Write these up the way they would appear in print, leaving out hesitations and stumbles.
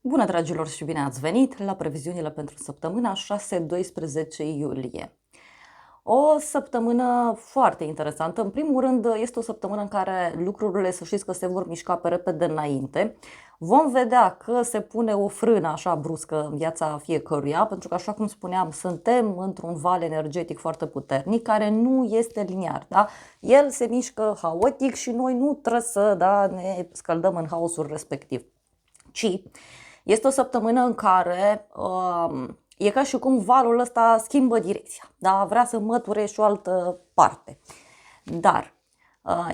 Bună, dragilor, și bine ați venit la previziunile pentru săptămâna 6-12 iulie. O săptămână foarte interesantă. În primul rând, este o săptămână în care lucrurile, să știți că se vor mișca pe repede înainte. Vom vedea că se pune o frână așa bruscă în viața fiecăruia, pentru că, așa cum spuneam, suntem într-un val energetic foarte puternic care nu este liniar. Da? El se mișcă haotic și noi nu trebuie să ne scăldăm în haosul respectiv, ci este o săptămână în care e ca și cum valul ăsta schimbă direcția, da? Vrea să măture și o altă parte. Dar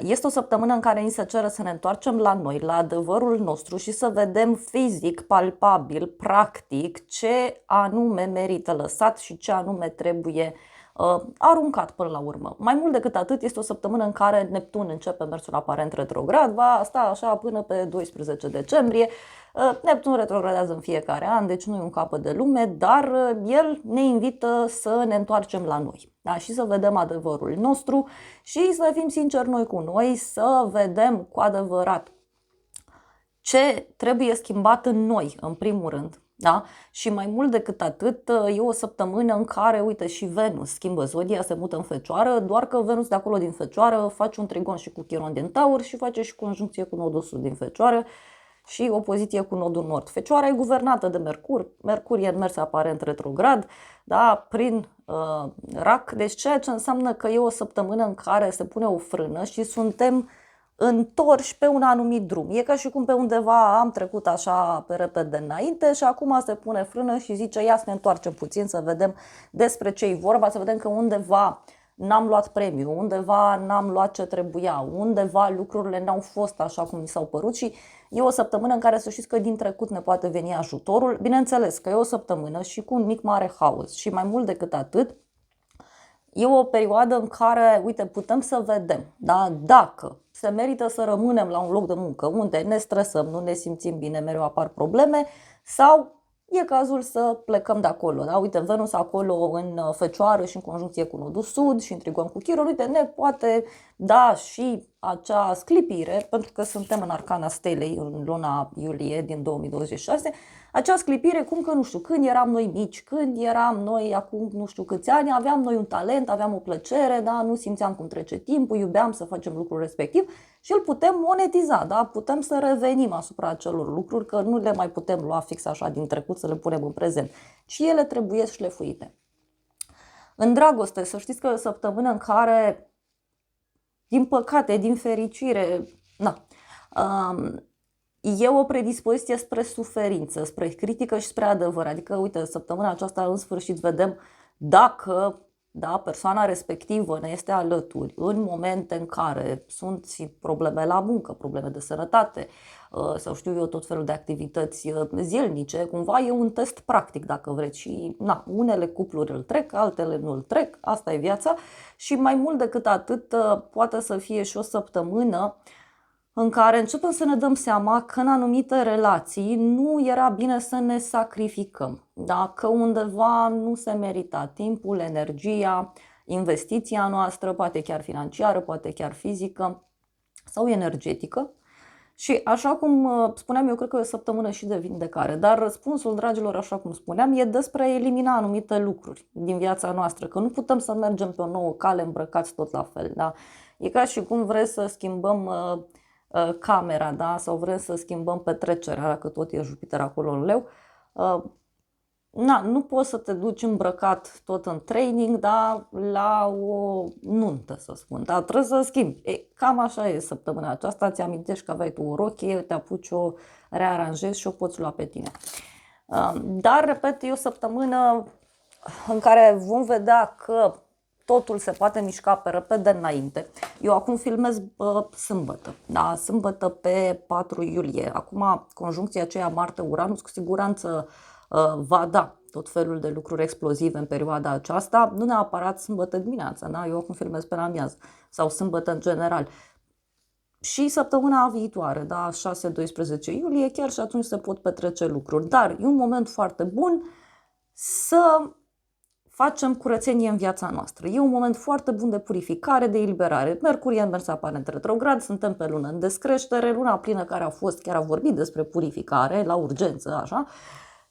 este o săptămână în care ni se cere să ne întoarcem la noi, la adevărul nostru și să vedem fizic, palpabil, practic, ce anume merită lăsat și ce anume trebuie aruncat până la urmă. Mai mult decât atât, este o săptămână în care Neptun începe mersul aparent retrograd, va sta așa până pe 12 decembrie. Neptun retrogradează în fiecare an, deci nu e un capăt de lume, dar el ne invită să ne întoarcem la noi, da? Și să vedem adevărul nostru și să fim sinceri noi cu noi, să vedem cu adevărat ce trebuie schimbat în noi, în primul rând. Da? Și mai mult decât atât, e o săptămână în care, uite, și Venus schimbă zodia, se mută în Fecioară, doar că Venus de acolo din Fecioară face un trigon și cu Chiron din Taur și face și conjuncție cu nodul sud din Fecioară și opoziție cu nodul nord. Fecioara e guvernată de Mercur, Mercur e în mers aparent retrograd, da, prin rac, deci ceea ce înseamnă că e o săptămână în care se pune o frână și suntem întorși pe un anumit drum. E ca și cum pe undeva am trecut așa pe repede înainte și acum se pune frână și zice ia să ne întoarcem puțin să vedem despre ce e vorba, să vedem că undeva n-am luat premiu, undeva n-am luat ce trebuia, undeva lucrurile n-au fost așa cum mi s-au părut și e o săptămână în care să știți că din trecut ne poate veni ajutorul. Bineînțeles că e o săptămână și cu un mic mare haos și mai mult decât atât, e o perioadă în care, uite, putem să vedem, da? Dacă se merită să rămânem la un loc de muncă unde ne stresăm, nu ne simțim bine, mereu apar probleme, sau e cazul să plecăm de acolo. Da? Uite, Venus acolo în Fecioară și în conjuncție cu nodul sud și în trigon cu Chiron, uite, ne poate da și acea sclipire, pentru că suntem în arcana stelei în luna iulie din 2026, acea sclipire cum că nu știu, când eram noi mici, când eram noi acum nu știu câți ani, aveam noi un talent, aveam o plăcere, da? Nu simțeam cum trece timpul, iubeam să facem lucrul respectiv și îl putem monetiza, da? Putem să revenim asupra acelor lucruri, că nu le mai putem lua fix așa din trecut să le punem în prezent, ci ele trebuie șlefuite. În dragoste, să știți că e o săptămână în care, din păcate, din fericire, e o predispoziție spre suferință, spre critică și spre adevăr. Adică, uite, săptămâna aceasta în sfârșit vedem dacă persoana respectivă ne este alături în momente în care sunt și probleme la muncă, probleme de sănătate sau știu eu tot felul de activități zilnice, cumva e un test practic dacă vreți și unele cupluri îl trec, altele nu îl trec, asta e viața și mai mult decât atât poate să fie și o săptămână în care începem să ne dăm seama că în anumite relații nu era bine să ne sacrificăm, da? Că undeva nu se merita timpul, energia, investiția noastră, poate chiar financiară, poate chiar fizică sau energetică. Și așa cum spuneam, eu cred că e o săptămână și de vindecare, dar răspunsul, dragilor, așa cum spuneam, e despre a elimina anumite lucruri din viața noastră, că nu putem să mergem pe o nouă cale îmbrăcați tot la fel, da? E ca și cum vrem să schimbăm camera, da? Sau vrem să schimbăm petrecerea, dacă tot e Jupiter acolo în leu. Nu poți să te duci îmbrăcat tot în training, da? La o nuntă, să spun, da? Trebuie să schimbi. Cam așa e săptămâna aceasta, ți amintești că aveai tu o rochie, te apuci, o rearanjezi și o poți lua pe tine. Dar, repet, e o săptămână în care vom vedea că totul se poate mișca pe repede înainte. Eu acum filmez sâmbătă, da? Sâmbătă pe 4 iulie. Acum conjuncția aceea Marte-Uranus cu siguranță va da tot felul de lucruri explozive în perioada aceasta, nu neapărat sâmbătă dimineața, da? Eu acum filmez pe la amiază sau sâmbătă în general. Și săptămâna viitoare, da, 6-12 iulie, chiar și atunci se pot petrece lucruri. Dar e un moment foarte bun să facem curățenie în viața noastră. E un moment foarte bun de purificare, de eliberare. Mercurie a mers aparent retrograd, suntem pe lună în descreștere, luna plină care a fost, chiar a vorbit despre purificare, la urgență, așa.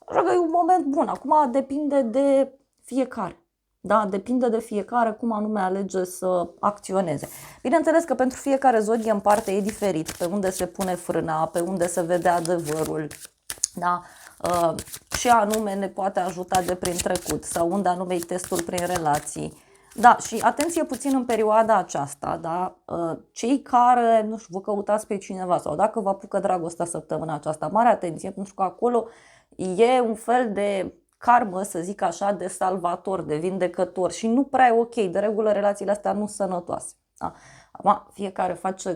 Așa că e un moment bun. Acum depinde de fiecare. Da? Depinde de fiecare cum anume alege să acționeze. Bineînțeles că pentru fiecare zodie în parte e diferit, pe unde se pune frâna, pe unde se vede adevărul, da? Ce anume ne poate ajuta de prin trecut sau unde anume e testul prin relații. Da, și atenție puțin în perioada aceasta, da? Cei care, nu știu, vă căutați pe cineva sau dacă vă apucă dragostea săptămâna aceasta, mare atenție, pentru că acolo e un fel de karmă, să zic așa, de salvator, de vindecător și nu prea e ok, de regulă relațiile astea nu sunt sănătoase. Da? Acum, fiecare face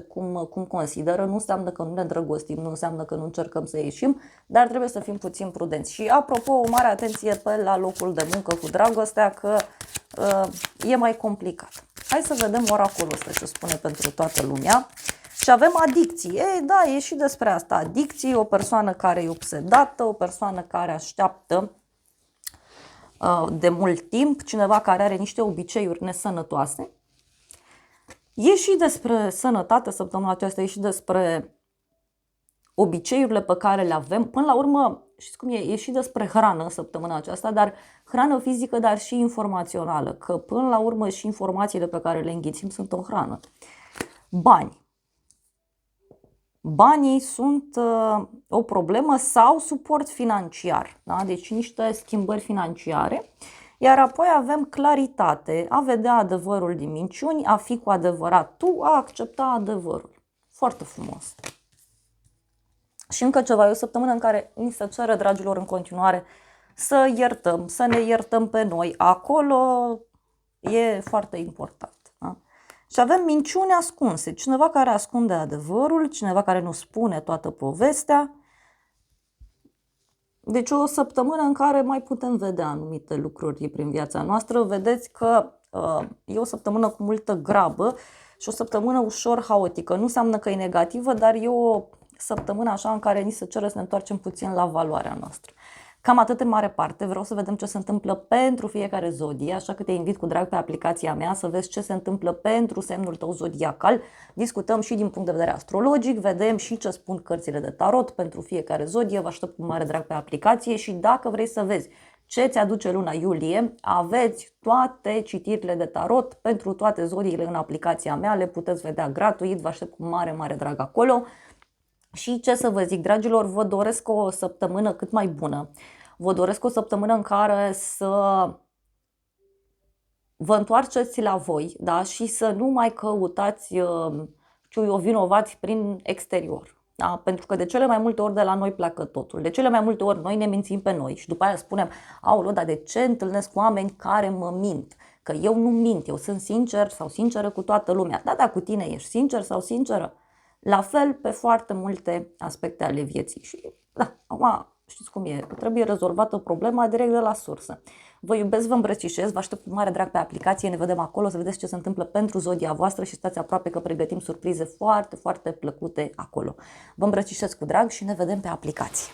cum consideră, nu înseamnă că nu ne îndrăgostim, nu înseamnă că nu încercăm să ieșim, dar trebuie să fim puțin prudenți. Și apropo, o mare atenție pe la locul de muncă cu dragostea, că e mai complicat. Hai să vedem oracolul ăsta ce spune pentru toată lumea. Și avem adicții. Ei, da, e și despre asta. Adicții, o persoană care e obsedată, o persoană care așteaptă de mult timp, cineva care are niște obiceiuri nesănătoase. E și despre sănătate săptămâna aceasta, e și despre obiceiurile pe care le avem. Până la urmă, știți cum e și despre hrană săptămâna aceasta, dar hrană fizică, dar și informațională, că până la urmă și informațiile pe care le înghițim sunt o hrană. Bani. Banii sunt o problemă sau suport financiar, da? Deci niște schimbări financiare. Iar apoi avem claritate, a vedea adevărul din minciuni, a fi cu adevărat tu, a accepta adevărul. Foarte frumos. Și încă ceva, e o săptămână în care ni se cere, dragilor, în continuare să iertăm, să ne iertăm pe noi. Acolo e foarte important. Da? Și avem minciuni ascunse, cineva care ascunde adevărul, cineva care nu spune toată povestea. Deci o săptămână în care mai putem vedea anumite lucruri prin viața noastră. Vedeți că e o săptămână cu multă grabă și o săptămână ușor haotică. Nu înseamnă că e negativă, dar e o săptămână așa în care ni se cere să ne întoarcem puțin la valoarea noastră. Cam atât în mare parte. Vreau să vedem ce se întâmplă pentru fiecare zodie, așa că te invit cu drag pe aplicația mea să vezi ce se întâmplă pentru semnul tău zodiacal. Discutăm și din punct de vedere astrologic, vedem și ce spun cărțile de tarot pentru fiecare zodie. Vă aștept cu mare drag pe aplicație și dacă vrei să vezi ce ți aduce luna iulie, aveți toate citirile de tarot pentru toate zodiile în aplicația mea, le puteți vedea gratuit, vă aștept cu mare, mare drag acolo. Și ce să vă zic, dragilor, vă doresc o săptămână cât mai bună. Vă doresc o săptămână în care să vă întoarceți la voi, da? Și să nu mai căutați vinovați prin exterior. Da? Pentru că de cele mai multe ori de la noi pleacă totul. De cele mai multe ori noi ne mințim pe noi și după aia spunem, aoleu, dar de ce întâlnesc oameni care mă mint? Că eu nu mint, eu sunt sincer sau sinceră cu toată lumea. Da, da, cu tine ești sincer sau sinceră? La fel pe foarte multe aspecte ale vieții. Și da, acum știți cum e, trebuie rezolvată problema direct de la sursă. Vă iubesc, vă îmbrățișez, vă aștept cu mare drag pe aplicație, ne vedem acolo să vedeți ce se întâmplă pentru zodia voastră și stați aproape că pregătim surprize foarte, foarte plăcute acolo. Vă îmbrățișez cu drag și ne vedem pe aplicație.